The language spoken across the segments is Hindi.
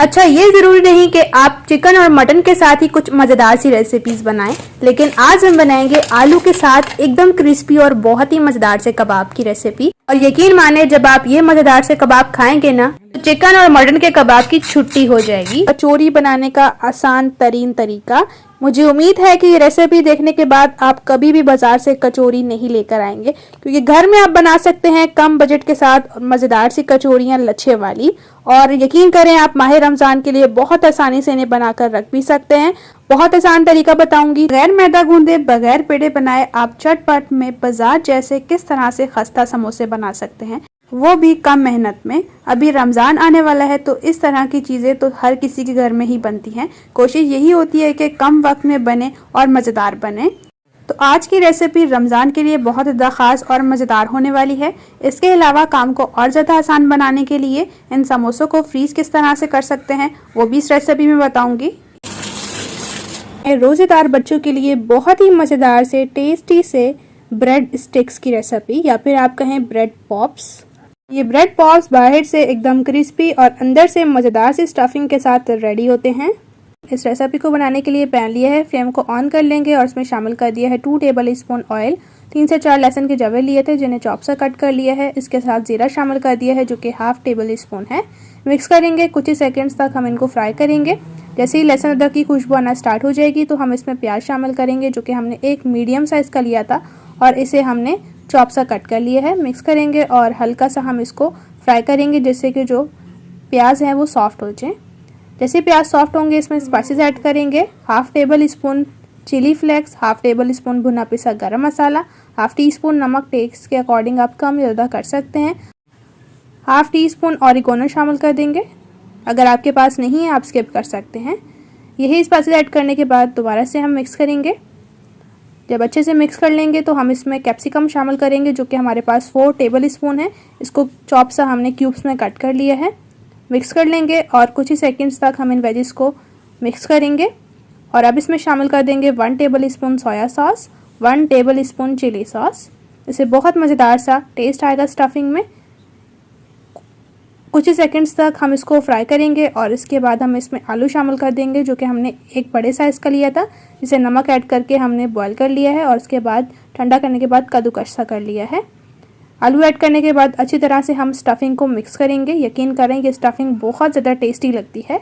अच्छा, ये ज़रूरी नहीं कि आप चिकन और मटन के साथ ही कुछ मज़ेदार सी रेसिपीज़ बनाएं, लेकिन आज हम बनाएंगे आलू के साथ एकदम क्रिस्पी और बहुत ही मज़ेदार से कबाब की रेसिपी। और यकीन माने, जब आप ये मज़ेदार से कबाब खाएंगे ना, तो चिकन और मटन के कबाब की छुट्टी हो जाएगी। कचौरी बनाने का आसान तरीन तरीका। मुझे उम्मीद है कि ये रेसिपी देखने के बाद आप कभी भी बाजार से कचौरी नहीं लेकर आएंगे, क्योंकि घर में आप बना सकते हैं कम बजट के साथ मज़ेदार सी कचौरियाँ लच्छे वाली। और यकीन करें, आप माह रमज़ान के लिए बहुत आसानी से इन्हें बनाकर रख भी सकते हैं। बहुत आसान तरीका बताऊंगी। बगैर मैदा गूंदे, बगैर पेड़े बनाए आप चटपट में बाजार जैसे किस तरह से खस्ता समोसे बना सकते हैं, वो भी कम मेहनत में। अभी रमज़ान आने वाला है तो इस तरह की चीज़ें तो हर किसी के घर में ही बनती हैं। कोशिश यही होती है कि कम वक्त में बने और मज़ेदार बने। तो आज की रेसिपी रमज़ान के लिए बहुत ज़्यादा ख़ास और मज़ेदार होने वाली है। इसके अलावा काम को और ज़्यादा आसान बनाने के लिए इन समोसों को फ्रीज़ किस तरह से कर सकते हैं, वो भी इस रेसिपी में बताऊंगी। रोज़ेदार बच्चों के लिए बहुत ही मज़ेदार से टेस्टी से ब्रेड स्टिक्स की रेसिपी, या फिर आप कहें ब्रेड पॉप्स। ये ब्रेड पॉप्स बाहर से एकदम क्रिस्पी और अंदर से मज़ेदार सी स्टफिंग के साथ रेडी होते हैं। इस रेसिपी को बनाने के लिए पैन लिया है, फ्लेम को ऑन कर लेंगे और उसमें शामिल कर दिया है 2 टेबल स्पून ऑयल। 3 से 4 लहसुन के जवे लिए थे जिन्हें चॉप से कट कर लिया है। इसके साथ जीरा शामिल कर दिया है जो कि हाफ टेबल स्पून है। मिक्स करेंगे, कुछ ही सेकंड्स तक हम इनको फ्राई करेंगे। जैसे ही लहसुन अदरक की खुशबू आना स्टार्ट हो जाएगी तो हम इसमें प्याज शामिल करेंगे, जो कि हमने एक मीडियम साइज़ का लिया था और इसे हमने चॉप सा कट कर लिया है। मिक्स करेंगे और हल्का सा हम इसको फ्राई करेंगे जिससे कि जो प्याज है वो सॉफ्ट हो जाए। जैसे प्याज सॉफ्ट होंगे इसमें स्पाइसेस ऐड करेंगे। Half tablespoon chilli flakes, half tablespoon भुना पिसा गरम मसाला, हाफ टी स्पून नमक, टेस्ट के अकॉर्डिंग आप कम या ज़्यादा कर सकते हैं। हाफ टी स्पून ऑरिगेनो शामिल कर देंगे। अगर आपके पास नहीं है आप स्किप कर सकते हैं। यही स्पाइसेस ऐड करने के बाद दोबारा से हम मिक्स करेंगे। जब अच्छे से मिक्स कर लेंगे तो हम इसमें कैप्सिकम शामिल करेंगे, जो कि हमारे पास 4 टेबल स्पून है। इसको चॉप सा हमने क्यूब्स में कट कर लिया है। मिक्स कर लेंगे और कुछ ही सेकंड्स तक हम इन वेजिस को मिक्स करेंगे। और अब इसमें शामिल कर देंगे 1 tablespoon soya sauce, 1 tablespoon chili sauce. इससे बहुत मज़ेदार सा टेस्ट आएगा स्टफिंग में। कुछ ही सेकंड्स तक हम इसको फ्राई करेंगे और इसके बाद हम इसमें आलू शामिल कर देंगे, जो कि हमने एक बड़े साइज़ का लिया था, जिसे नमक ऐड करके हमने बॉईल कर लिया है और उसके बाद ठंडा करने के बाद कद्दूकस सा कर लिया है। आलू ऐड करने के बाद अच्छी तरह से हम स्टफिंग को मिक्स करेंगे। यकीन करें कि स्टफिंग बहुत ज़्यादा टेस्टी लगती है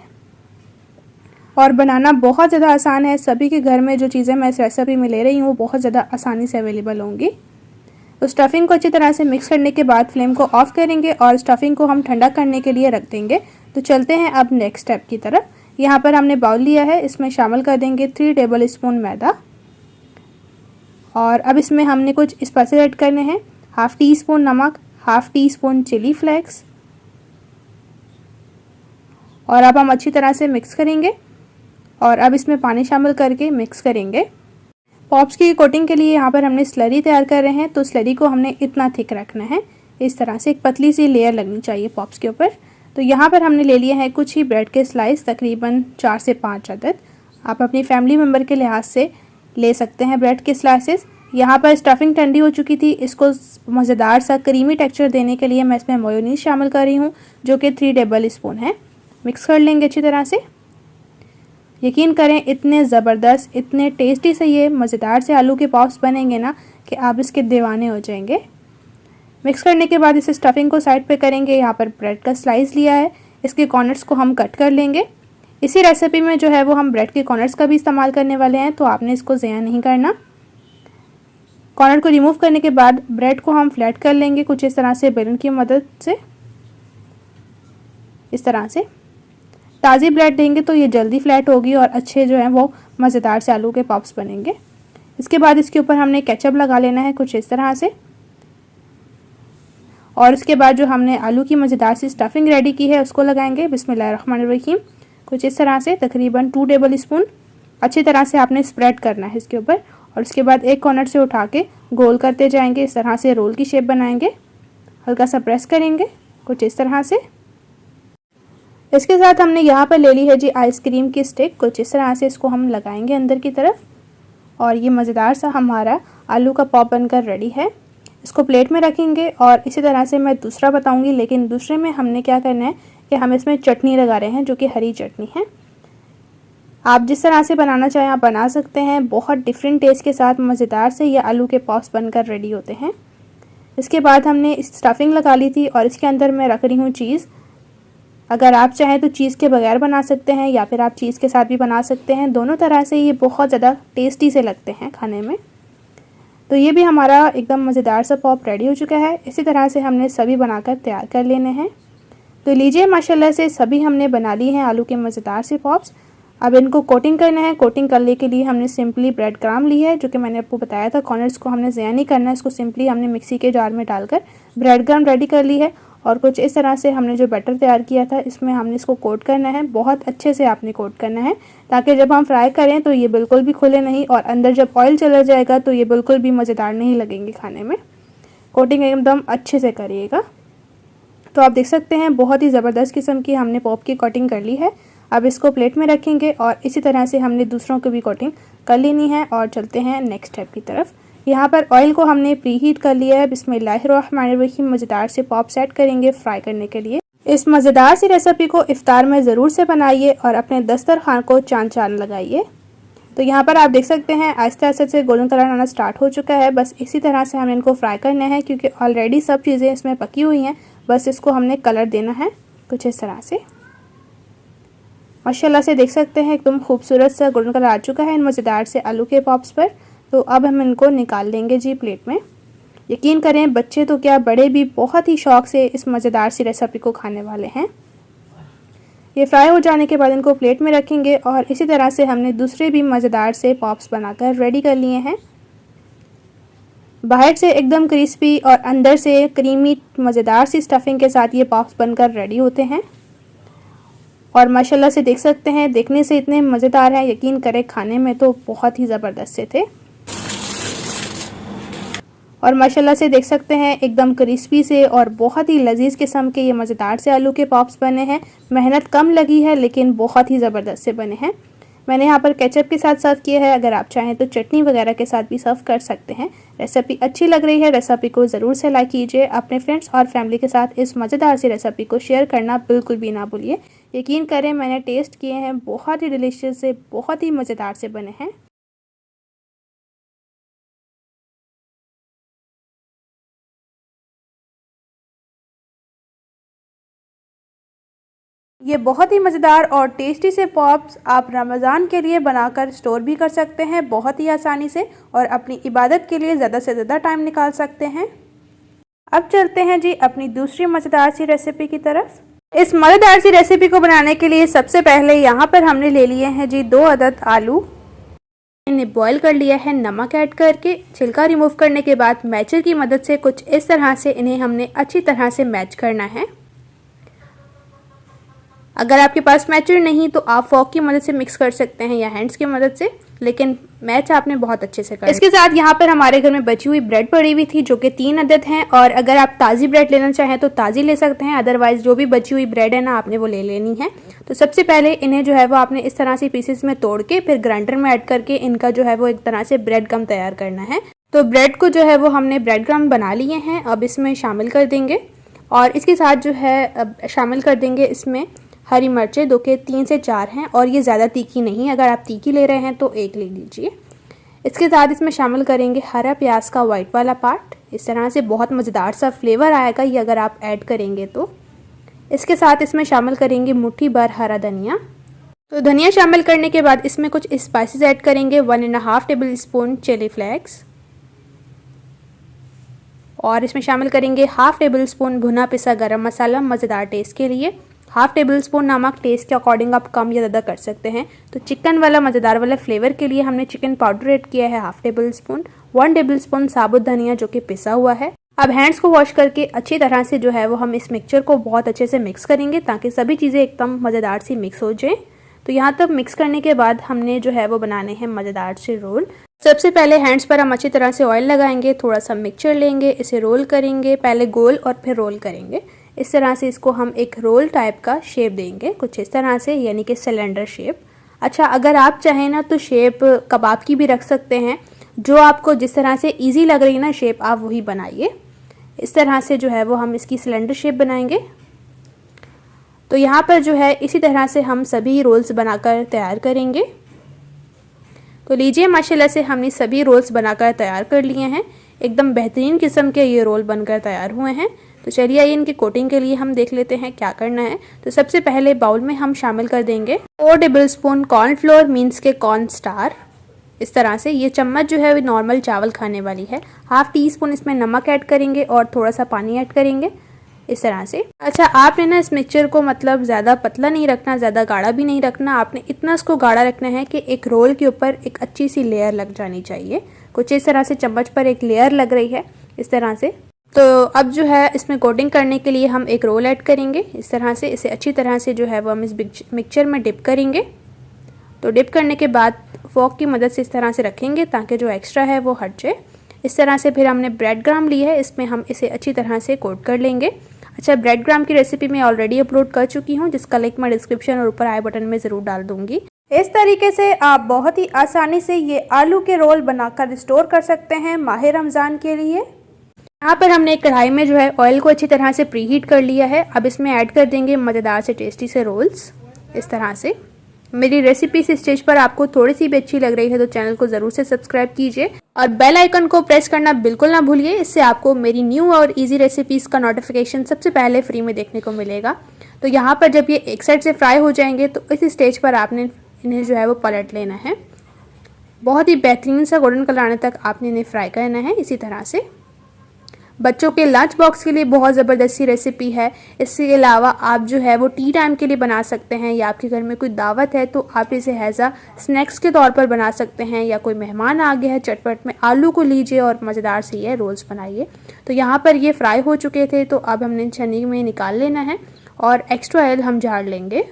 और बनाना बहुत ज़्यादा आसान है। सभी के घर में जो चीज़ें मैं इस रेसिपी में ले रही हूँ वो बहुत ज़्यादा आसानी से अवेलेबल होंगी। तो स्टफिंग को अच्छी तरह से मिक्स करने के बाद फ्लेम को ऑफ करेंगे और स्टफिंग को हम ठंडा करने के लिए रख देंगे। तो चलते हैं अब नेक्स्ट स्टेप की तरफ। यहाँ पर हमने बाउल लिया है, इसमें शामिल कर देंगे 3 टेबल स्पून मैदा और अब इसमें हमने कुछ स्पाइसेस ऐड करने हैं। हाफ टी स्पून नमक, half teaspoon chilli flakes और अब हम अच्छी तरह से मिक्स करेंगे और अब इसमें पानी शामिल करके मिक्स करेंगे। पॉप्स की कोटिंग के लिए यहाँ पर हमने स्लरी तैयार कर रहे हैं, तो स्लरी को हमने इतना थिक रखना है। इस तरह से एक पतली सी लेयर लगनी चाहिए पॉप्स के ऊपर। तो यहाँ पर हमने ले लिए हैं कुछ ही ब्रेड के स्लाइस, तकरीबन 4 से 5 अदद। आप अपनी फैमिली मेम्बर के लिहाज से ले सकते हैं ब्रेड के स्लाइसेस। यहाँ पर स्टफिंग ठंडी हो चुकी थी, इसको मज़ेदार सा क्रीमी टेक्सचर देने के लिए मैं इसमें मेयोनीज शामिल कर रही हूँ, जो कि 3 टेबल स्पून है। मिक्स कर लेंगे अच्छी तरह से। यकीन करें, इतने ज़बरदस्त, इतने टेस्टी से ये मज़ेदार से आलू के पॉप्स बनेंगे ना कि आप इसके दीवाने हो जाएंगे। मिक्स करने के बाद इसे स्टफिंग को साइड पे करेंगे। यहाँ पर ब्रेड का स्लाइस लिया है, इसके कॉर्नर्स को हम कट कर लेंगे। इसी रेसिपी में जो है वो हम ब्रेड के कॉर्नर्स का भी इस्तेमाल करने वाले हैं, तो आपने इसको ज़या नहीं करना। कॉर्नर को रिमूव करने के बाद ब्रेड को हम फ्लैट कर लेंगे कुछ इस तरह से बेलन की मदद से। इस तरह से ताज़ी ब्रेड देंगे तो ये जल्दी फ्लैट होगी और अच्छे जो हैं वो मज़ेदार से आलू के पॉप्स बनेंगे। इसके बाद इसके ऊपर हमने केचप लगा लेना है कुछ इस तरह से और इसके बाद जो हमने आलू की मज़ेदार सी स्टफिंग रेडी की है उसको लगाएंगे। बिस्मिल्लाहिर्रहमानिर्रहीम। कुछ इस तरह से तकरीबन 2 टेबल स्पून अच्छी तरह से आपने स्प्रेड करना है इसके ऊपर और उसके बाद एक कॉर्नर से उठा के गोल करते जाएंगे। इस तरह से रोल की शेप बनाएंगे, हल्का सा प्रेस करेंगे कुछ इस तरह से। इसके साथ हमने यहाँ पर ले ली है जी आइसक्रीम की स्टिक। कुछ इस तरह से इसको हम लगाएंगे अंदर की तरफ और ये मज़ेदार सा हमारा आलू का पॉप बनकर रेडी है। इसको प्लेट में रखेंगे और इसी तरह से मैं दूसरा बताऊंगी, लेकिन दूसरे में हमने क्या करना है कि हम इसमें चटनी लगा रहे हैं जो कि हरी चटनी है। आप जिस तरह से बनाना चाहें आप बना सकते हैं। बहुत डिफरेंट टेस्ट के साथ मज़ेदार से ये आलू के पॉप्स बनकर रेडी होते हैं। इसके बाद हमने स्टफिंग लगा ली थी और इसके अंदर मैं रख रही हूँ चीज़। अगर आप चाहें तो चीज़ के बगैर बना सकते हैं या फिर आप चीज़ के साथ भी बना सकते हैं। दोनों तरह से ये बहुत ज़्यादा टेस्टी से लगते हैं खाने में। तो ये भी हमारा एकदम मज़ेदार सा पॉप रेडी हो चुका है। इसी तरह से हमने सभी बनाकर तैयार कर लेने हैं। तो लीजिए माशाल्लाह से सभी हमने बना ली हैं आलू के मज़ेदार से पॉप्स। अब इनको कोटिंग करना है। कोटिंग करने के लिए हमने सिंपली ब्रेड क्रम्ब ली है, जो कि मैंने आपको बताया था। कॉर्नर्स को हमने ज़ाया नहीं करना है, इसको सिंपली हमने मिक्सी के जार में डालकर ब्रेड क्रम्ब रेडी कर ली है। और कुछ इस तरह से हमने जो बैटर तैयार किया था इसमें हमने इसको कोट करना है। बहुत अच्छे से आपने कोट करना है ताकि जब हम फ्राई करें तो ये बिल्कुल भी खुले नहीं और अंदर जब ऑयल चला जाएगा तो ये बिल्कुल भी मज़ेदार नहीं लगेंगे खाने में। कोटिंग एकदम अच्छे से करिएगा। तो आप देख सकते हैं बहुत ही ज़बरदस्त किस्म की हमने पॉप की कोटिंग कर ली है। अब इसको प्लेट में रखेंगे और इसी तरह से हमने दूसरों की भी कोटिंग कर लेनी है। और चलते हैं नेक्स्ट स्टेप की तरफ। यहाँ पर ऑयल को हमने प्री हीट कर लिया है। बिस्मिल्लाहिर्रहमानिर्रहीम। मज़ेदार से पॉप सेट करेंगे फ्राई करने के लिए। इस मज़ेदार सी रेसिपी को इफ्तार में ज़रूर से बनाइए और अपने दस्तरखान को चांद चांद लगाइए। तो यहाँ पर आप देख सकते हैं आहिस्ते आहिस्ते से गोल्डन कलर आना स्टार्ट हो चुका है। बस इसी तरह से हमें इनको फ्राई करना है क्योंकि ऑलरेडी सब चीज़ें इसमें पकी हुई हैं। बस इसको हमने कलर देना है कुछ इस तरह से। माशाल्लाह से देख सकते हैं एकदम खूबसूरत सा गोल्डन कलर आ चुका है इन मज़ेदार से आलू के पॉप्स पर। तो अब हम इनको निकाल लेंगे जी प्लेट में। यकीन करें बच्चे तो क्या बड़े भी बहुत ही शौक़ से इस मज़ेदार सी रेसिपी को खाने वाले हैं। ये फ्राई हो जाने के बाद इनको प्लेट में रखेंगे और इसी तरह से हमने दूसरे भी मज़ेदार से पॉप्स बनाकर रेडी कर लिए हैं। बाहर से एकदम क्रिस्पी और अंदर से क्रीमी मज़ेदार सी स्टफिंग के साथ ये पॉप्स बनकर रेडी होते हैं। और माशाल्लाह से देख सकते हैं देखने से इतने मज़ेदार हैं, यकीन करें खाने में तो बहुत ही ज़बरदस्त से थे। और माशाल्लाह से देख सकते हैं एकदम क्रिस्पी से और बहुत ही लजीज किस्म के ये मज़ेदार से आलू के पॉप्स बने हैं। मेहनत कम लगी है लेकिन बहुत ही ज़बरदस्त से बने हैं। मैंने यहाँ पर केचप के साथ सर्व किया है। अगर आप चाहें तो चटनी वगैरह के साथ भी सर्व कर सकते हैं। रेसिपी अच्छी लग रही है, रेसिपी को ज़रूर से लाइक कीजिए। अपने फ्रेंड्स और फैमिली के साथ इस मज़ेदार सी रेसिपी को शेयर करना बिल्कुल भी ना भूलिए। यकीन करें मैंने टेस्ट किए हैं, बहुत ही डिलीशियस से बहुत ही मज़ेदार से बने हैं। ये बहुत ही मज़ेदार और टेस्टी से पॉप्स आप रमज़ान के लिए बनाकर स्टोर भी कर सकते हैं बहुत ही आसानी से और अपनी इबादत के लिए ज़्यादा से ज़्यादा टाइम निकाल सकते हैं। अब चलते हैं जी अपनी दूसरी मज़ेदार सी रेसिपी की तरफ। इस मज़ेदार सी रेसिपी को बनाने के लिए सबसे पहले यहाँ पर हमने ले लिए हैं जी 2 अदद आलू। इन्हें बॉईल कर लिया है नमक ऐड करके। छिलका रिमूव करने के बाद मैचर की मदद से कुछ इस तरह से इन्हें हमने अच्छी तरह से मैच करना है। अगर आपके पास मैचर नहीं तो आप फॉक की मदद से मिक्स कर सकते हैं या हैंड्स की मदद से, लेकिन मैच आपने बहुत अच्छे से करना। इसके साथ यहाँ पर हमारे घर में बची हुई ब्रेड पड़ी हुई थी जो कि 3 अदद हैं। और अगर आप ताज़ी ब्रेड लेना चाहें तो ताज़ी ले सकते हैं, अदरवाइज़ जो भी बची हुई ब्रेड है ना आपने वो ले लेनी है। तो सबसे पहले इन्हें जो है वो आपने इस तरह से पीसेस में तोड़ के फिर ग्राइंडर में ऐड करके इनका जो है वो एक तरह से ब्रेड क्रम्ब तैयार करना है। तो ब्रेड को जो है वो हमने ब्रेड क्रम्ब बना लिए हैं, अब इसमें शामिल कर देंगे। और इसके साथ जो है अब शामिल कर देंगे इसमें हरी मिर्चें, 2 के 3 से 4 हैं और ये ज़्यादा तीखी नहीं। अगर आप तीखी ले रहे हैं तो 1 ले लीजिए। इसके साथ इसमें शामिल करेंगे हरा प्याज का वाइट वाला पार्ट। इस तरह से बहुत मज़ेदार सा फ्लेवर आएगा ये अगर आप ऐड करेंगे तो। इसके साथ इसमें शामिल करेंगे मुट्ठी भर हरा धनिया। तो धनिया शामिल करने के बाद इसमें कुछ स्पाइसेस ऐड करेंगे। 1.5 टेबल स्पून चिली फ्लेक्स और इसमें शामिल करेंगे 1/2 टेबल स्पून भुना पिसा गरम मसाला मज़ेदार टेस्ट के लिए। 1/2 टेबल स्पून नमक, टेस्ट के अकॉर्डिंग आप कम या ज़्यादा कर सकते हैं। तो चिकन वाला मज़ेदार वाला फ्लेवर के लिए हमने चिकन पाउडर ऐड किया है 1/2 टेबल स्पून। 1 टेबल स्पून साबुत धनिया जो कि पिसा हुआ है। अब हैंड्स को वॉश करके अच्छी तरह से जो है वो हम इस मिक्सचर को बहुत अच्छे से मिक्स करेंगे ताकि सभी चीज़ें एकदम मज़ेदार सी मिक्स हो जाए। तो यहाँ तक मिक्स करने के बाद हमने जो है वो बनाने हैं मज़ेदार से रोल। सबसे पहले हैंड्स पर हम अच्छी तरह से ऑयल लगाएंगे, थोड़ा सा मिक्सचर लेंगे, इसे रोल करेंगे, पहले गोल और फिर रोल करेंगे। इस तरह से इसको हम एक रोल टाइप का शेप देंगे कुछ इस तरह से, यानी कि सिलेंडर शेप। अच्छा, अगर आप चाहें ना तो शेप कबाब की भी रख सकते हैं। जो आपको जिस तरह से इजी लग रही है ना शेप आप वही बनाइए। इस तरह से जो है वो हम इसकी सिलेंडर शेप बनाएंगे। तो यहाँ पर जो है इसी तरह से हम सभी रोल्स बनाकर तैयार करेंगे। तो लीजिए माशाल्लाह से हमने सभी रोल्स बनाकर तैयार कर लिए हैं। एकदम बेहतरीन किस्म के ये रोल बनकर तैयार हुए हैं। तो चलिए आइए इनकी कोटिंग के लिए हम देख लेते हैं क्या करना है। तो सबसे पहले बाउल में हम शामिल कर देंगे 4 टेबलस्पून कॉर्नफ्लोर मीन्स के कॉर्न स्टार। इस तरह से ये चम्मच जो है वो नॉर्मल चावल खाने वाली है। हाफ टी स्पून इसमें नमक ऐड करेंगे और थोड़ा सा पानी ऐड करेंगे इस तरह से। अच्छा, आपने ना इस मिक्सचर को मतलब ज़्यादा पतला नहीं रखना, ज़्यादा गाढ़ा भी नहीं रखना। आपने इतना इसको गाढ़ा रखना है कि एक रोल के ऊपर एक अच्छी सी लेयर लग जानी चाहिए। कुछ इस तरह से चम्मच पर एक लेयर लग रही है इस तरह से। तो अब जो है इसमें कोटिंग करने के लिए हम एक रोल ऐड करेंगे इस तरह से। इसे अच्छी तरह से जो है वो हम इस मिक्सचर में डिप करेंगे। तो डिप करने के बाद फोक की मदद से इस तरह से रखेंगे ताकि जो एक्स्ट्रा है वो हट जाए। इस तरह से फिर हमने ब्रेड ग्राम ली है, इसमें हम इसे अच्छी तरह से कोट कर लेंगे। अच्छा, ब्रेड ग्राम की रेसिपी मैं ऑलरेडी अपलोड कर चुकी हूँ, जिसका लिंक मैं डिस्क्रिप्शन और ऊपर आई बटन में ज़रूर डाल दूंगी। इस तरीके से आप बहुत ही आसानी से ये आलू के रोल बनाकर स्टोर कर सकते हैं माह रमज़ान के लिए। यहाँ पर हमने एक कढ़ाई में जो है ऑयल को अच्छी तरह से प्रीहीट कर लिया है। अब इसमें ऐड कर देंगे मज़ेदार से टेस्टी से रोल्स इस तरह से। मेरी रेसिपी इस स्टेज पर आपको थोड़ी सी भी अच्छी लग रही है तो चैनल को ज़रूर से सब्सक्राइब कीजिए और बेल आइकन को प्रेस करना बिल्कुल ना भूलिए। इससे आपको मेरी न्यू और इजी रेसिपीज़ का नोटिफिकेशन सबसे पहले फ्री में देखने को मिलेगा। तो यहाँ पर जब ये एक साइड से फ्राई हो जाएंगे तो इस स्टेज पर आपने इन्हें जो है वो पलट लेना है। बहुत ही बेहतरीन सा गोल्डन कलर आने तक आपने इन्हें फ्राई करना है इसी तरह से। बच्चों के लंच बॉक्स के लिए बहुत ज़बरदस्त सी रेसिपी है। इसके अलावा आप जो है वो टी टाइम के लिए बना सकते हैं, या आपके घर में कोई दावत है तो आप इसे एज आ स्नैक्स के तौर पर बना सकते हैं, या कोई मेहमान आ गया है चटपट में आलू को लीजिए और मज़ेदार से ये रोल्स बनाइए। तो यहाँ पर ये फ्राई हो चुके थे तो अब हमने छन्नी में निकाल लेना है और एक्स्ट्रा ऑयल हम झाड़ लेंगे।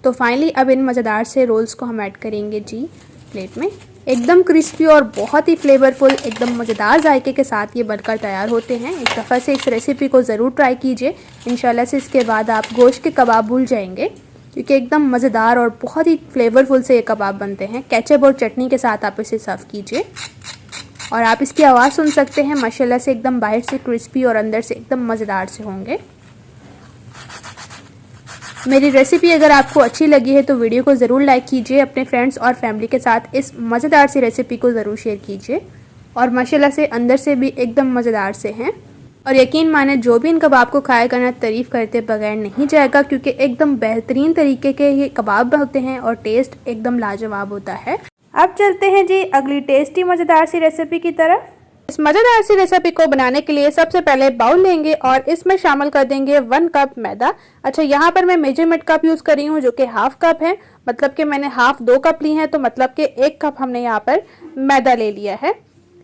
तो फाइनली अब इन मज़ेदार से रोल्स को हम ऐड करेंगे जी प्लेट में। एकदम क्रिस्पी और बहुत ही फ्लेवरफुल, एकदम मज़ेदार जायके के साथ ये बनकर तैयार होते हैं। एक दफ़ा से इस रेसिपी को ज़रूर ट्राई कीजिए। इंशाल्लाह से इसके बाद आप गोश्त के कबाब भूल जाएंगे, क्योंकि एकदम मज़ेदार और बहुत ही फ्लेवरफुल से ये कबाब बनते हैं। केचप और चटनी के साथ आप इसे सर्व कीजिए और आप इसकी आवाज़ सुन सकते हैं। माशाल्लाह से एकदम बाहर से क्रिस्पी और अंदर से एकदम मज़ेदार से होंगे। मेरी रेसिपी अगर आपको अच्छी लगी है तो वीडियो को ज़रूर लाइक कीजिए। अपने फ्रेंड्स और फैमिली के साथ इस मज़ेदार सी रेसिपी को ज़रूर शेयर कीजिए। और माशाल्लाह से अंदर से भी एकदम मज़ेदार से हैं। और यकीन माने जो भी इन कबाब को खाएगा ना तारीफ़ करते बगैर नहीं जाएगा, क्योंकि एकदम बेहतरीन तरीके के ये कबाब होते हैं और टेस्ट एकदम लाजवाब होता है। अब चलते हैं जी अगली टेस्टी मज़ेदार सी रेसिपी की तरफ। इस मज़ेदार सी रेसिपी को बनाने के लिए सबसे पहले बाउल लेंगे और इसमें शामिल कर देंगे 1 कप मैदा। अच्छा, यहाँ पर मैं मेजरमेंट कप यूज़ कर रही हूँ जो कि हाफ कप है, मतलब कि मैंने हाफ 2 कप ली हैं, तो मतलब कि 1 कप हमने यहाँ पर मैदा ले लिया है।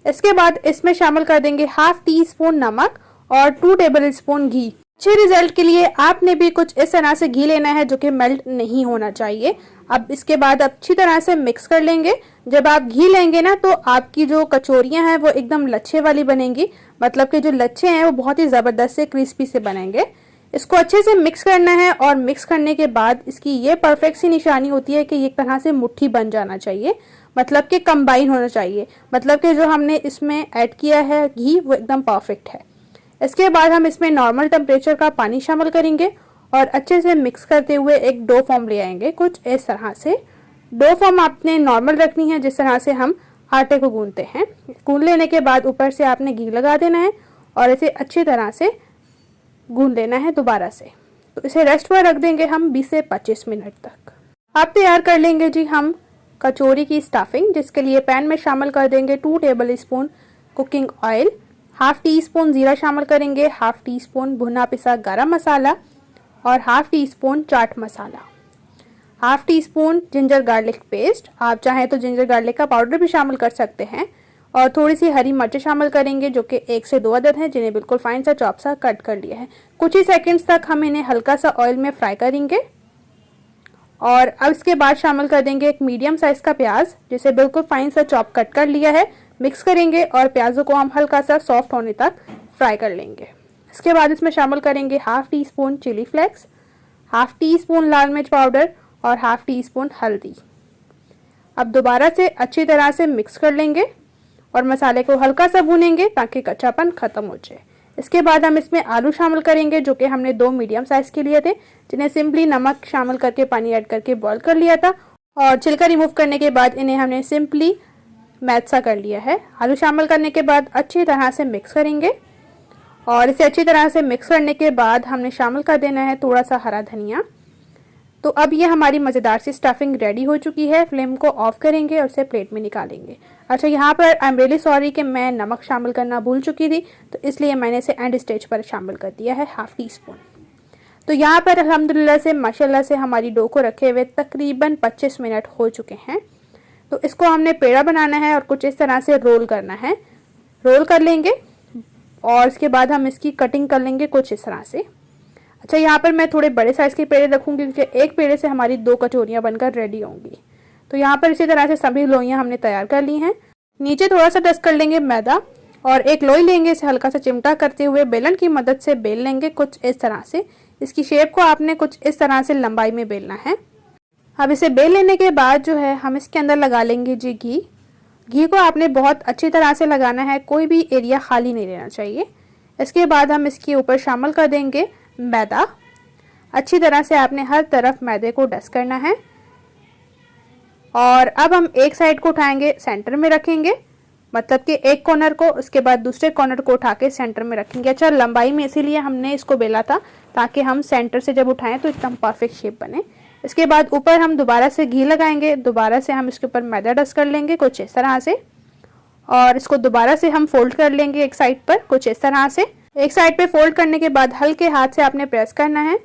इसके बाद इसमें शामिल कर देंगे हाफ टी स्पून नमक और 2 टेबल स्पून घी। अच्छे रिजल्ट के लिए आपने भी कुछ इस तरह से घी लेना है जो कि मेल्ट नहीं होना चाहिए। अब इसके बाद अच्छी तरह से मिक्स कर लेंगे। जब आप घी लेंगे ना तो आपकी जो कचौरियां हैं वो एकदम लच्छे वाली बनेंगी, मतलब कि जो लच्छे हैं वो बहुत ही ज़बरदस्त से क्रिस्पी से बनेंगे। इसको अच्छे से मिक्स करना है और मिक्स करने के बाद इसकी ये परफेक्ट सी निशानी होती है कि एक तरह से मुट्ठी बन जाना चाहिए, मतलब कि कंबाइन होना चाहिए, मतलब कि जो हमने इसमें ऐड किया है घी वो एकदम परफेक्ट है। इसके बाद हम इसमें नॉर्मल टेम्परेचर का पानी शामिल करेंगे और अच्छे से मिक्स करते हुए एक डो फॉर्म ले आएंगे। कुछ इस तरह से डो फॉर्म आपने नॉर्मल रखनी है जिस तरह से हम आटे को गूंथते हैं। गूंथ लेने के बाद ऊपर से आपने घी लगा देना है और इसे अच्छी तरह से गूंथ लेना है दोबारा से। तो इसे रेस्ट पर रख देंगे हम 20 से 25 मिनट तक। अब तैयार कर लेंगे जी हम कचौरी की स्टफिंग, जिसके लिए पैन में शामिल कर देंगे 2 table spoon cooking oil, half tea spoon जीरा शामिल करेंगे, हाफ टी स्पून भुना पिसा गरम मसाला और हाफ टी स्पून चाट मसाला, half teaspoon ginger garlic paste. आप चाहें तो जिंजर गार्लिक का पाउडर भी शामिल कर सकते हैं। और थोड़ी सी हरी मिर्च शामिल करेंगे जो कि 1 से 2 अदद हैं, जिन्हें बिल्कुल फाइन सा चॉप सा कट कर लिया है। कुछ ही सेकंड्स तक हम इन्हें हल्का सा ऑयल में फ्राई करेंगे। और अब इसके बाद शामिल कर देंगे एक मीडियम साइज का प्याज, जिसे बिल्कुल फाइन सा चॉप कट कर लिया है। मिक्स करेंगे और प्याजों को हम हल्का सा सॉफ्ट होने तक फ्राई कर लेंगे। इसके बाद इसमें शामिल करेंगे half teaspoon chilli flakes, half teaspoon लाल मिर्च पाउडर और हाफ टी स्पून हल्दी। अब दोबारा से अच्छी तरह से मिक्स कर लेंगे और मसाले को हल्का सा भूनेंगे ताकि कच्चापन खत्म हो जाए। इसके बाद हम इसमें आलू शामिल करेंगे, जो कि हमने 2 मीडियम साइज़ के लिए थे, जिन्हें सिंपली नमक शामिल करके पानी ऐड करके बॉईल कर लिया था और छिलका रिमूव करने के बाद इन्हें हमने सिंपली मैश सा कर लिया है। आलू शामिल करने के बाद अच्छी तरह से मिक्स करेंगे और इसे अच्छी तरह से मिक्स करने के बाद हमने शामिल कर देना है थोड़ा सा हरा धनिया। तो अब ये हमारी मज़ेदार सी स्टफिंग रेडी हो चुकी है। फ्लेम को ऑफ करेंगे और इसे प्लेट में निकालेंगे। अच्छा, यहाँ पर आई एम रियली सॉरी कि मैं नमक शामिल करना भूल चुकी थी, तो इसलिए मैंने इसे एंड स्टेज पर शामिल कर दिया है, ½ टीस्पून। तो यहाँ पर अल्हम्दुलिल्लाह से माशाल्लाह से हमारी डो को रखे हुए तकरीबन 25 मिनट हो चुके हैं। तो इसको हमने पेड़ा बनाना है और कुछ इस तरह से रोल करना है। रोल कर लेंगे और इसके बाद हम इसकी कटिंग कर लेंगे कुछ इस तरह से। अच्छा, यहाँ पर मैं थोड़े बड़े साइज़ के पेड़े रखूँगी क्योंकि एक पेड़े से हमारी 2 कचौरियाँ बनकर रेडी होंगी। तो यहाँ पर इसी तरह से सभी लोइयाँ हमने तैयार कर ली हैं। नीचे थोड़ा सा डस्ट कर लेंगे मैदा और एक लोई लेंगे, इसे हल्का सा चिमटा करते हुए बेलन की मदद से बेल लेंगे कुछ इस तरह से। इसकी शेप को आपने कुछ इस तरह से लंबाई में बेलना है। अब इसे बेल लेने के बाद जो है हम इसके अंदर लगा लेंगे जी घी। घी को आपने बहुत अच्छी तरह से लगाना है, कोई भी एरिया खाली नहीं रहना चाहिए। इसके बाद हम इसके ऊपर शामिल कर देंगे मैदा। अच्छी तरह से आपने हर तरफ मैदे को डस्ट करना है और अब हम एक साइड को उठाएंगे, सेंटर में रखेंगे, मतलब कि एक कॉर्नर को, उसके बाद दूसरे कॉर्नर को उठा के सेंटर में रखेंगे। अच्छा, लंबाई में इसीलिए हमने इसको बेला था ताकि हम सेंटर से जब उठाएं तो एकदम परफेक्ट शेप बने। इसके बाद ऊपर हम दोबारा से घी लगाएंगे, दोबारा से हम इसके ऊपर मैदा डस्ट कर लेंगे कुछ इस तरह से और इसको दोबारा से हम फोल्ड कर लेंगे एक साइड पर कुछ इस तरह से। एक साइड पे फोल्ड करने के बाद हल्के हाथ से आपने प्रेस करना है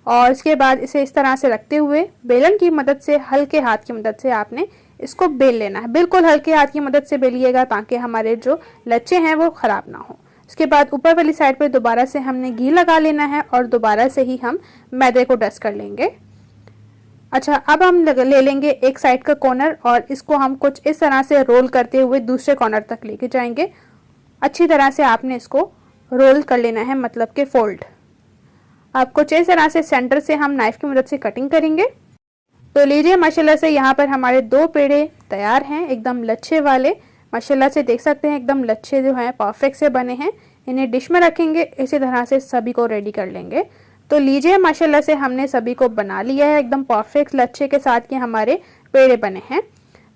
और इसके बाद इसे इस तरह से रखते हुए बेलन की मदद से, हल्के हाथ की मदद से आपने इसको बेल लेना है। बिल्कुल हल्के हाथ की मदद से बेलिएगा ताकि हमारे जो लच्छे हैं वो ख़राब ना हो। इसके बाद ऊपर वाली साइड पर दोबारा से हमने घी लगा लेना है और दोबारा से ही हम मैदे को डस्ट कर लेंगे। अच्छा, अब हम ले लेंगे एक साइड का कॉर्नर और इसको हम कुछ इस तरह से रोल करते हुए दूसरे कॉर्नर तक लेके जाएंगे। अच्छी तरह से आपने इसको रोल कर लेना है, मतलब कि फोल्ड। अब कुछ इस तरह से सेंटर से हम नाइफ की मदद से कटिंग करेंगे। तो लीजिए, माशाल्लाह से यहाँ पर हमारे 2 पेड़े तैयार हैं, एकदम लच्छे वाले। माशाल्लाह से देख सकते हैं एकदम लच्छे जो हैं परफेक्ट से बने हैं। इन्हें डिश में रखेंगे, इसी तरह से सभी को रेडी कर लेंगे। तो लीजिए, माशाल्लाह से हमने सभी को बना लिया है एकदम परफेक्ट लच्छे के साथ के हमारे पेड़े बने हैं।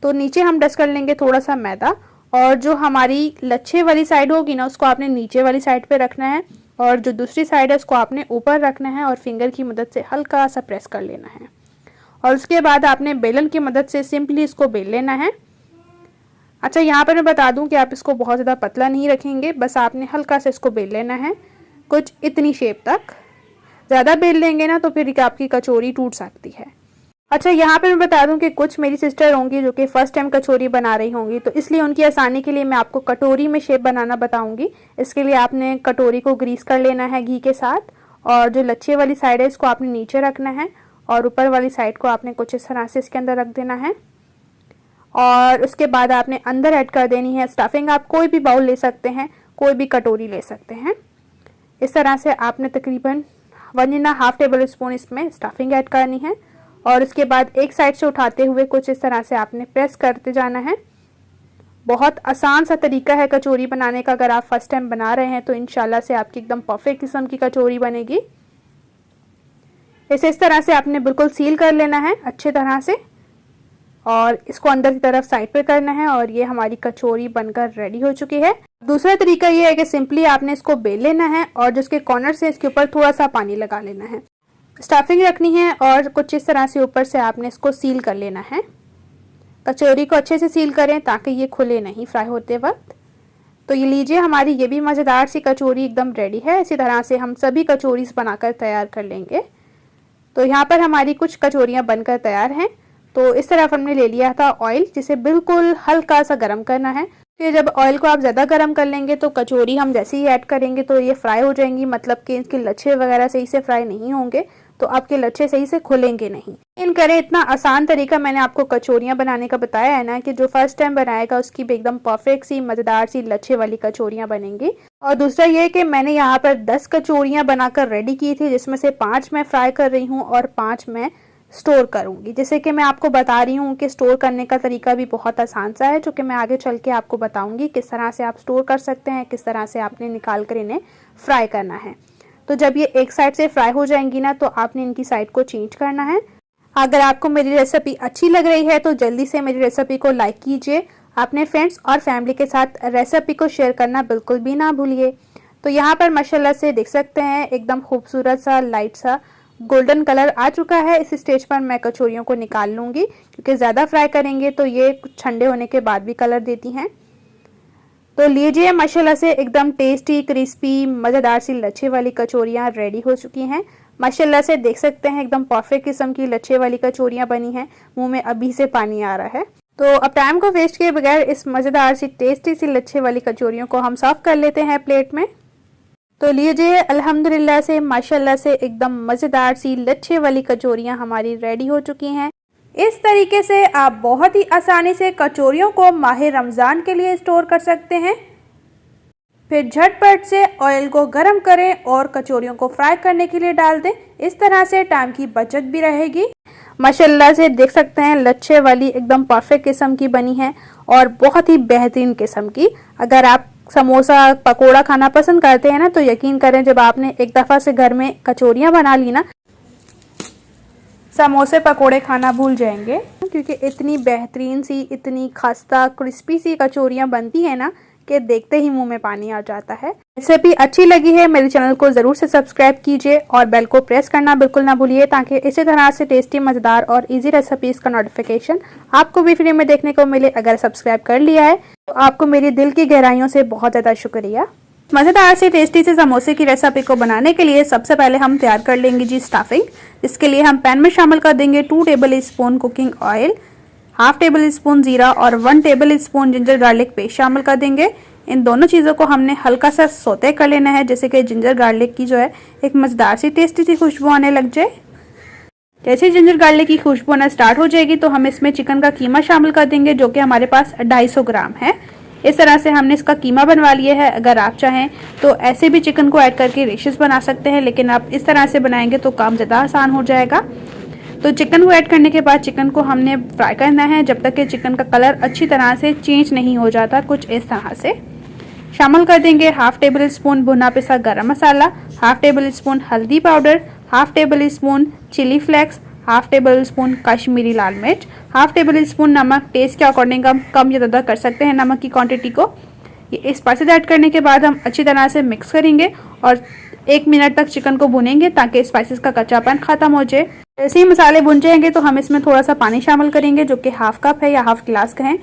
तो नीचे हम डस्ट कर लेंगे थोड़ा सा मैदा और जो हमारी लच्छे वाली साइड होगी ना उसको आपने नीचे वाली साइड पे रखना है और जो दूसरी साइड है उसको आपने ऊपर रखना है और फिंगर की मदद से हल्का सा प्रेस कर लेना है और उसके बाद आपने बेलन की मदद से सिंपली इसको बेल लेना है। अच्छा, यहाँ पर मैं बता दूं कि आप इसको बहुत ज़्यादा पतला नहीं रखेंगे, बस आपने हल्का सा इसको बेल लेना है कुछ इतनी शेप तक। ज़्यादा बेल लेंगे ना तो फिर आपकी कचौरी टूट सकती है। अच्छा, यहाँ पे मैं बता दूं कि कुछ मेरी सिस्टर होंगी जो कि फर्स्ट टाइम कचौरी बना रही होंगी, तो इसलिए उनकी आसानी के लिए मैं आपको कटोरी में शेप बनाना बताऊंगी। इसके लिए आपने कटोरी को ग्रीस कर लेना है घी के साथ और जो लच्छे वाली साइड है इसको आपने नीचे रखना है और ऊपर वाली साइड को आपने कुछ इस तरह से इसके अंदर रख देना है और उसके बाद आपने अंदर ऐड कर देनी है स्टफिंग। आप कोई भी बाउल ले सकते हैं, कोई भी कटोरी ले सकते हैं। इस तरह से आपने तकरीबन 1.5 टेबल स्पून इसमें स्टफिंग ऐड करनी है और उसके बाद एक साइड से उठाते हुए कुछ इस तरह से आपने प्रेस करते जाना है। बहुत आसान सा तरीका है कचौरी बनाने का। अगर आप फर्स्ट टाइम बना रहे हैं तो इंशाल्लाह से आपकी एकदम परफेक्ट किस्म की कचौरी बनेगी। इसे इस तरह से आपने बिल्कुल सील कर लेना है अच्छे तरह से और इसको अंदर की तरफ साइड पे करना है और ये हमारी कचौरी बनकर रेडी हो चुकी है। दूसरा तरीका ये है कि सिंपली आपने इसको बेल लेना है और जिसके कॉर्नर से इसके ऊपर थोड़ा सा पानी लगा लेना है, स्टफिंग रखनी है और कुछ इस तरह से ऊपर से आपने इसको सील कर लेना है। कचौरी को अच्छे से सील करें ताकि ये खुले नहीं फ्राई होते वक्त। तो ये लीजिए, हमारी ये भी मज़ेदार सी कचौरी एकदम रेडी है। इसी तरह से हम सभी कचौरीज बनाकर तैयार कर लेंगे। तो यहाँ पर हमारी कुछ कचौरियाँ बनकर तैयार हैं। तो इस तरफ हमने ले लिया था ऑयल, जिसे बिल्कुल हल्का सा गर्म करना है। फिर जब ऑयल को आप ज़्यादा गर्म कर लेंगे तो कचौरी हम जैसे ही ऐड करेंगे तो ये फ्राई हो जाएंगी, मतलब कि इसके लच्छे वगैरह सही से फ्राई नहीं होंगे तो आपके लच्छे सही से खुलेंगे नहीं। इन करें, इतना आसान तरीका मैंने आपको कचौरियाँ बनाने का बताया है ना कि जो फर्स्ट टाइम बनाएगा उसकी भी एकदम परफेक्ट सी मज़ेदार सी लच्छे वाली कचौरियाँ बनेंगी। और दूसरा ये कि मैंने यहाँ पर 10 कचौरियाँ बनाकर रेडी की थी, जिसमें से 5 मैं फ्राई कर रही हूँ और 5 मैं स्टोर करूँगी। जैसे कि मैं आपको बता रही हूँ कि स्टोर करने का तरीका भी बहुत आसान सा है, जो कि मैं आगे चल के आपको बताऊँगी किस तरह से आप स्टोर कर सकते हैं, किस तरह से आपने निकाल कर इन्हें फ्राई करना है। तो जब ये एक साइड से फ्राई हो जाएंगी ना, तो आपने इनकी साइड को चेंज करना है। अगर आपको मेरी रेसिपी अच्छी लग रही है तो जल्दी से मेरी रेसिपी को लाइक कीजिए। अपने फ्रेंड्स और फैमिली के साथ रेसिपी को शेयर करना बिल्कुल भी ना भूलिए। तो यहाँ पर माशाल्लाह से देख सकते हैं एकदम खूबसूरत सा लाइट सा गोल्डन कलर आ चुका है। इस स्टेज पर मैं कचौरियों को निकाल लूँगी, क्योंकि ज़्यादा फ्राई करेंगे तो ये कुछ ठंडे होने के बाद भी कलर देती हैं। तो लीजिए, माशाल्लाह से एकदम टेस्टी क्रिस्पी मज़ेदार सी लच्छे वाली कचौरियाँ रेडी हो चुकी हैं। माशाल्लाह से देख सकते हैं एकदम परफेक्ट किस्म की लच्छे वाली कचौरियाँ बनी हैं। मुंह में अभी से पानी आ रहा है। तो अब टाइम को वेस्ट किए बगैर इस मज़ेदार सी टेस्टी सी लच्छे वाली कचौरियों को हम सर्व कर लेते हैं प्लेट में। तो लीजिए, अल्हम्दुलिल्लाह से माशाल्लाह से एकदम मज़ेदार सी लच्छे वाली कचौरियाँ हमारी रेडी हो चुकी हैं। इस तरीके से आप बहुत ही आसानी से कचौरियों को माह रमज़ान के लिए स्टोर कर सकते हैं। फिर झटपट से ऑयल को गरम करें और कचौरियों को फ्राई करने के लिए डाल दें। इस तरह से टाइम की बचत भी रहेगी। माशाल्लाह से देख सकते हैं लच्छे वाली एकदम परफेक्ट किस्म की बनी है और बहुत ही बेहतरीन किस्म की। अगर आप समोसा पकोड़ा खाना पसंद करते हैं ना, तो यकीन करें जब आपने एक दफ़ा से घर में कचौरियाँ बना ली ना, समोसे पकोड़े खाना भूल जाएंगे, क्योंकि इतनी बेहतरीन सी, इतनी खस्ता क्रिस्पी सी कचौरियाँ बनती है ना कि देखते ही मुंह में पानी आ जाता है। रेसिपी अच्छी लगी है मेरे चैनल को ज़रूर से सब्सक्राइब कीजिए और बेल को प्रेस करना बिल्कुल ना भूलिए, ताकि इसी तरह से टेस्टी मज़ेदार और इजी रेसिपीज़ का नोटिफिकेशन आपको भी फ्री में देखने को मिले। अगर सब्सक्राइब कर लिया है तो आपको मेरी दिल की गहराइयों से बहुत ज़्यादा शुक्रिया। मज़ेदार से टेस्टी से समोसे की रेसिपी को बनाने के लिए सबसे पहले हम तैयार कर लेंगे जी स्टफिंग। इसके लिए हम पैन में शामिल कर देंगे 2 table spoon cooking oil, half table spoon जीरा और 1 table spoon ginger garlic paste शामिल कर देंगे। इन दोनों चीज़ों को हमने हल्का सा सौते कर लेना है, जैसे कि जिंजर गार्लिक की जो है एक मज़ेदार सी टेस्टी सी खुशबू आने लग जाए। जैसे जिंजर गार्लिक की खुशबू आना स्टार्ट हो जाएगी तो हम इसमें चिकन का कीमा शामिल कर देंगे, जो कि हमारे पास 250 ग्राम है। इस तरह से हमने इसका कीमा बनवा लिया है। अगर आप चाहें तो ऐसे भी चिकन को ऐड करके रेशेस बना सकते हैं, लेकिन आप इस तरह से बनाएंगे तो काम ज़्यादा आसान हो जाएगा। तो चिकन को ऐड करने के बाद चिकन को हमने फ्राई करना है जब तक कि चिकन का कलर अच्छी तरह से चेंज नहीं हो जाता। कुछ इस तरह से शामिल कर देंगे हाफ टेबल स्पून भुना पिसा गरम मसाला, हाफ टेबल स्पून हल्दी powder, half tablespoon chilli flakes, half tablespoon Kashmiri लाल मिर्च, हाफ टेबल स्पून नमक। टेस्ट के अकॉर्डिंग हम कम या ज़्यादा कर सकते हैं नमक की क्वांटिटी को। ये स्पाइसेस ऐड करने के बाद हम अच्छी तरह से मिक्स करेंगे और 1 मिनट तक चिकन को भुनेंगे ताकि स्पाइसेस का कच्चापन खत्म हो जाए। जैसे ही मसाले भुन जाएंगे तो हम इसमें थोड़ा सा पानी शामिल करेंगे, जो कि हाफ कप है या हाफ गिलास का है,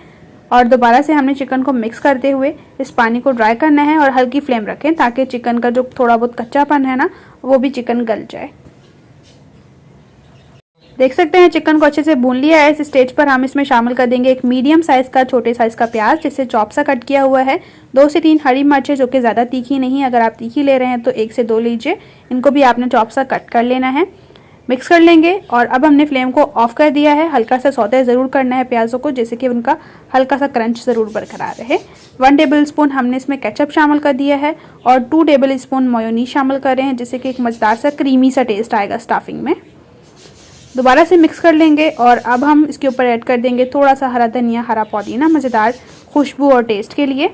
और दोबारा से हमने चिकन को मिक्स करते हुए इस पानी को ड्राई करना है और हल्की फ्लेम रखें ताकि चिकन का जो थोड़ा बहुत कच्चापन है ना, वो भी चिकन गल जाए। देख सकते हैं चिकन को अच्छे से भून लिया है। इस स्टेज पर हम इसमें शामिल कर देंगे एक मीडियम साइज़ का छोटे साइज़ का प्याज, जिसे चॉप सा कट किया हुआ है, 2 से 3 हरी मिर्चें जो कि ज़्यादा तीखी नहीं, अगर आप तीखी ले रहे हैं तो 1 से 2 लीजिए। इनको भी आपने चॉप सा कट कर लेना है। मिक्स कर लेंगे और अब हमने फ्लेम को ऑफ कर दिया है। हल्का सा सौते ज़रूर करना है प्याज़ों को, जैसे कि उनका हल्का सा क्रंच ज़रूर बरकरार रहे। 1 टेबल स्पून हमने इसमें केचप शामिल कर दिया है और 2 टेबल स्पून मेयोनीज शामिल कर रहे हैं, जिससे कि एक मज़ेदार सा क्रीमी सा टेस्ट आएगा स्टफिंग में। दोबारा से मिक्स कर लेंगे और अब हम इसके ऊपर ऐड कर देंगे थोड़ा सा हरा धनिया, हरा पुदीना, मज़ेदार खुशबू और टेस्ट के लिए।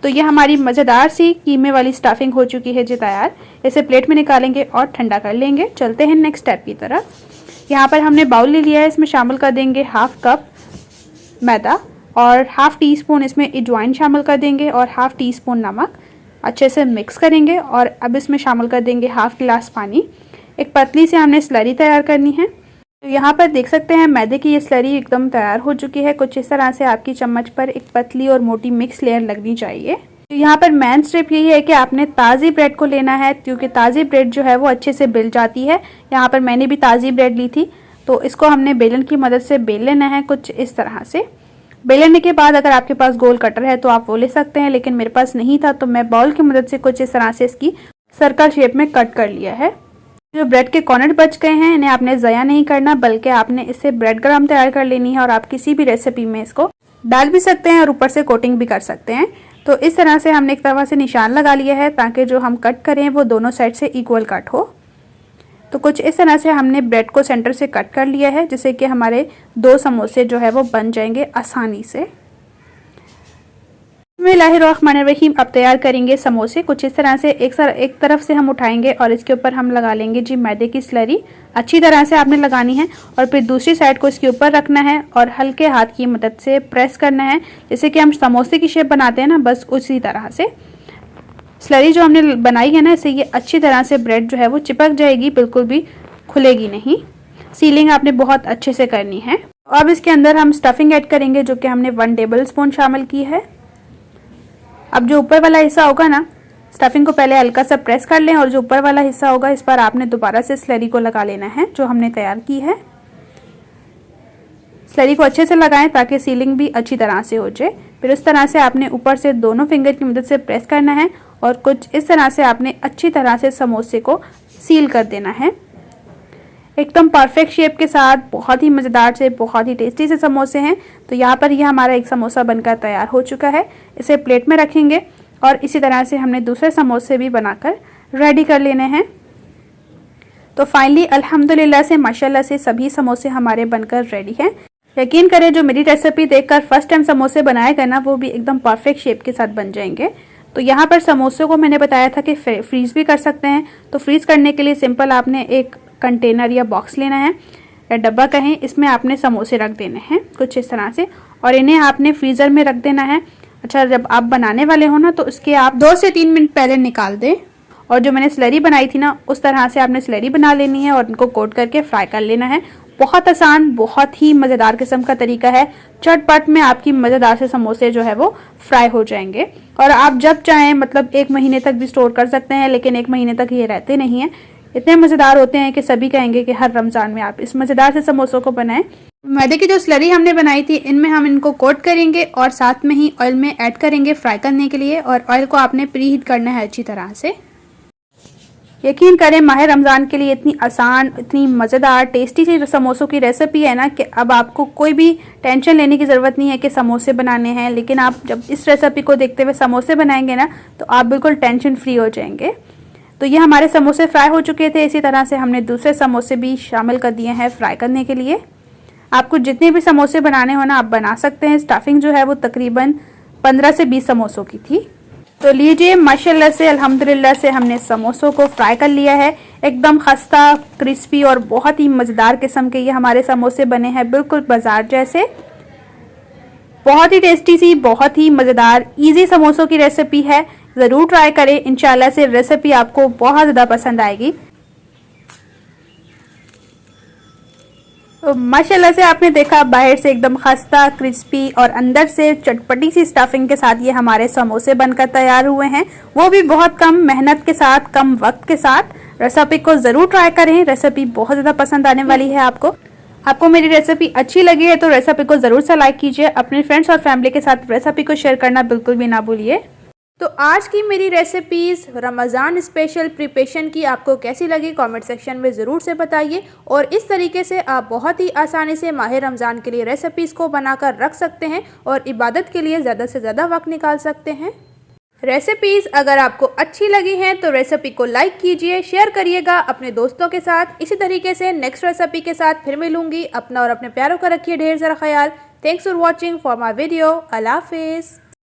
तो ये हमारी मज़ेदार सी कीमे वाली स्टफिंग हो चुकी है जी तैयार। इसे प्लेट में निकालेंगे और ठंडा कर लेंगे। चलते हैं नेक्स्ट स्टेप की तरफ। यहाँ पर हमने बाउल ले लिया है, इसमें शामिल कर देंगे हाफ कप मैदा और हाफ टी स्पून इसमें अजवाइन शामिल कर देंगे और हाफ टी स्पून नमक। अच्छे से मिक्स करेंगे और अब इसमें शामिल कर देंगे हाफ गिलास पानी। एक पतली से हमने स्लरी तैयार करनी है। तो यहाँ पर देख सकते हैं मैदे की ये स्लरी एकदम तैयार हो चुकी है। कुछ इस तरह से आपकी चम्मच पर एक पतली और मोटी मिक्स लेयर लगनी चाहिए। तो यहाँ पर मेन स्टेप यही है कि आपने ताज़ी ब्रेड को लेना है, क्योंकि ताज़ी ब्रेड जो है वो अच्छे से बेल जाती है। यहाँ पर मैंने भी ताज़ी ब्रेड ली थी, तो इसको हमने बेलन की मदद से बेल लेना है कुछ इस तरह से। बेल लेने के बाद अगर आपके पास गोल कटर है तो आप वो ले सकते हैं, लेकिन मेरे पास नहीं था तो मैं बाउल की मदद से कुछ इस तरह से इसकी सर्कल शेप में कट कर लिया है। जो ब्रेड के कॉर्नर बच गए हैं इन्हें आपने ज़या नहीं करना, बल्कि आपने इससे ब्रेड क्रम्ब तैयार कर लेनी है और आप किसी भी रेसिपी में इसको डाल भी सकते हैं और ऊपर से कोटिंग भी कर सकते हैं। तो इस तरह से हमने एक तरह से निशान लगा लिया है ताकि जो हम कट करें वो दोनों साइड से इक्वल कट हो। तो कुछ इस तरह से हमने ब्रेड को सेंटर से कट कर लिया है, जिससे कि हमारे 2 समोसे जो है वो बन जाएंगे आसानी से। बिस्मिल्लाहिर्रहमानिर्रहीम। अब तैयार करेंगे समोसे। कुछ इस तरह से एक तरफ से हम उठाएंगे और इसके ऊपर हम लगा लेंगे जी मैदे की स्लरी। अच्छी तरह से आपने लगानी है और फिर दूसरी साइड को इसके ऊपर रखना है और हल्के हाथ की मदद से प्रेस करना है, जैसे कि हम समोसे की शेप बनाते हैं ना, बस उसी तरह से। स्लरी जो हमने बनाई है ना, इससे ये अच्छी तरह से ब्रेड जो है वो चिपक जाएगी, बिल्कुल भी खुलेगी नहीं। सीलिंग आपने बहुत अच्छे से करनी है। अब इसके अंदर हम स्टफिंग ऐड करेंगे, जो कि हमने 1 टेबल स्पून शामिल की है। अब जो ऊपर वाला हिस्सा होगा ना, स्टफिंग को पहले हल्का सा प्रेस कर लें और जो ऊपर वाला हिस्सा होगा इस पर आपने दोबारा से स्लरी को लगा लेना है जो हमने तैयार की है। स्लरी को अच्छे से लगाएं ताकि सीलिंग भी अच्छी तरह से हो जाए। फिर इस तरह से आपने ऊपर से दोनों फिंगर की मदद से प्रेस करना है और कुछ इस तरह से आपने अच्छी तरह से समोसे को सील कर देना है, एकदम परफेक्ट शेप के साथ। बहुत ही मज़ेदार से, बहुत ही टेस्टी से समोसे हैं। तो यहाँ पर ये हमारा एक समोसा बनकर तैयार हो चुका है। इसे प्लेट में रखेंगे और इसी तरह से हमने दूसरे समोसे भी बनाकर रेडी कर लेने हैं। तो फाइनली अल्हम्दुलिल्लाह से, माशाल्लाह से सभी समोसे हमारे बनकर रेडी हैं। यकीन करें, जो मेरी रेसिपी देखकर फर्स्ट टाइम समोसे बनाएगा ना, वो भी एकदम परफेक्ट शेप के साथ बन जाएंगे। तो यहाँ पर समोसों को मैंने बताया था कि फ्रीज़ भी कर सकते हैं। तो फ्रीज़ करने के लिए सिंपल आपने एक कंटेनर या बॉक्स लेना है या डब्बा कहें, इसमें आपने समोसे रख देने हैं कुछ इस तरह से और इन्हें आपने फ्रीज़र में रख देना है। अच्छा, जब आप बनाने वाले हो ना, तो उसके आप 2 से 3 मिनट पहले निकाल दें और जो मैंने स्लरी बनाई थी ना, उस तरह से आपने स्लरी बना लेनी है और इनको कोट करके फ्राई कर लेना है। बहुत आसान, बहुत ही मज़ेदार किस्म का तरीका है। चटपट में आपकी मज़ेदार से समोसे जो है वो फ्राई हो जाएंगे और आप जब चाहें, मतलब 1 महीने तक भी स्टोर कर सकते हैं, लेकिन 1 महीने तक ये रहते नहीं हैं। इतने मज़ेदार होते हैं कि सभी कहेंगे कि हर रमज़ान में आप इस मज़ेदार से समोसों को बनाएं। मैदे की जो स्लरी हमने बनाई थी, इनमें हम इनको कोट करेंगे और साथ में ही ऑयल में ऐड करेंगे फ्राई करने के लिए। और ऑयल को आपने प्री हीट करना है अच्छी तरह से। यकीन करें, माह रमज़ान के लिए इतनी आसान, इतनी मज़ेदार, टेस्टी सी समोसों की रेसिपी है ना कि अब आपको कोई भी टेंशन लेने की ज़रूरत नहीं है कि समोसे बनाने हैं। लेकिन आप जब इस रेसिपी को देखते हुए समोसे बनाएंगे ना, तो आप बिल्कुल टेंशन फ्री हो जाएंगे। तो ये हमारे समोसे फ्राई हो चुके थे। इसी तरह से हमने दूसरे समोसे भी शामिल कर दिए हैं फ्राई करने के लिए। आपको जितने भी समोसे बनाने हो ना, आप बना सकते हैं। स्टफिंग जो है वो तकरीबन 15 से 20 समोसों की थी। तो लीजिए, माशाल्लाह से, अल्हम्दुलिल्लाह से हमने समोसों को फ्राई कर लिया है। एकदम खस्ता, क्रिस्पी और बहुत ही मज़ेदार किस्म के ये हमारे समोसे बने हैं, बिल्कुल बाजार जैसे। बहुत ही टेस्टी सी, बहुत ही मज़ेदार, इजी समोसों की रेसिपी है। ज़रूर ट्राई करें, इंशाल्लाह से रेसिपी आपको बहुत ज़्यादा पसंद आएगी। तो माशाल्लाह से आपने देखा, बाहर से एकदम खस्ता, क्रिस्पी और अंदर से चटपटी सी स्टफिंग के साथ ये हमारे समोसे बनकर तैयार हुए हैं, वो भी बहुत कम मेहनत के साथ, कम वक्त के साथ। रेसिपी को ज़रूर ट्राई करें, रेसिपी बहुत ज़्यादा पसंद आने वाली है आपको। आपको मेरी रेसिपी अच्छी लगी है तो रेसिपी को ज़रूर से लाइक कीजिए। अपने फ्रेंड्स और फैमिली के साथ रेसिपी को शेयर करना बिल्कुल भी ना भूलिए। तो आज की मेरी रेसिपीज़ रमज़ान स्पेशल प्रिपरेशन की आपको कैसी लगी, कमेंट सेक्शन में ज़रूर से बताइए। और इस तरीके से आप बहुत ही आसानी से माह रमज़ान के लिए रेसिपीज़ को बनाकर रख सकते हैं और इबादत के लिए ज़्यादा से ज़्यादा वक्त निकाल सकते हैं। रेसिपीज़ अगर आपको अच्छी लगी हैं तो रेसिपी को लाइक कीजिए, शेयर करिएगा अपने दोस्तों के साथ। इसी तरीके से नेक्स्ट रेसिपी के साथ फिर मिलूंगी। अपना और अपने प्यारों का रखिए ढेर सारा ख्याल। Thanks for watching for my video. अल्लाह हाफिज़।